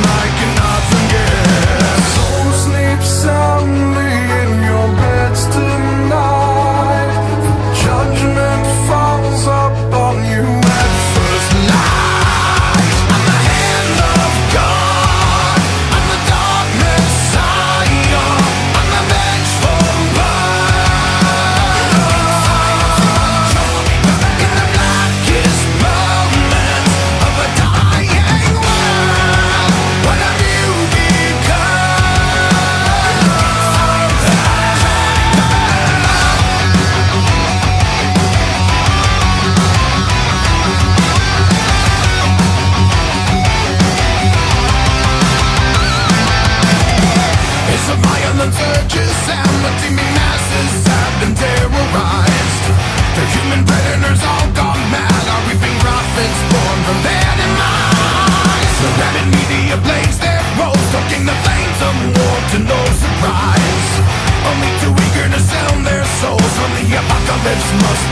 I cannot forget. So sleep soundly in your beds tonight. Judgment falls upon you at first light. I'm the hand of God, I'm the dark Messiah, I'm the vengeful blood. In the blackest moments of a dying world, what have you It's a violent urges and the teeming masses have been terrorized. The human predators all gone mad are reaping profits born from their demise. The rabid media blaze their roles, stoking the flames of war to no surprise. Only too eager to sell their souls from the apocalypse must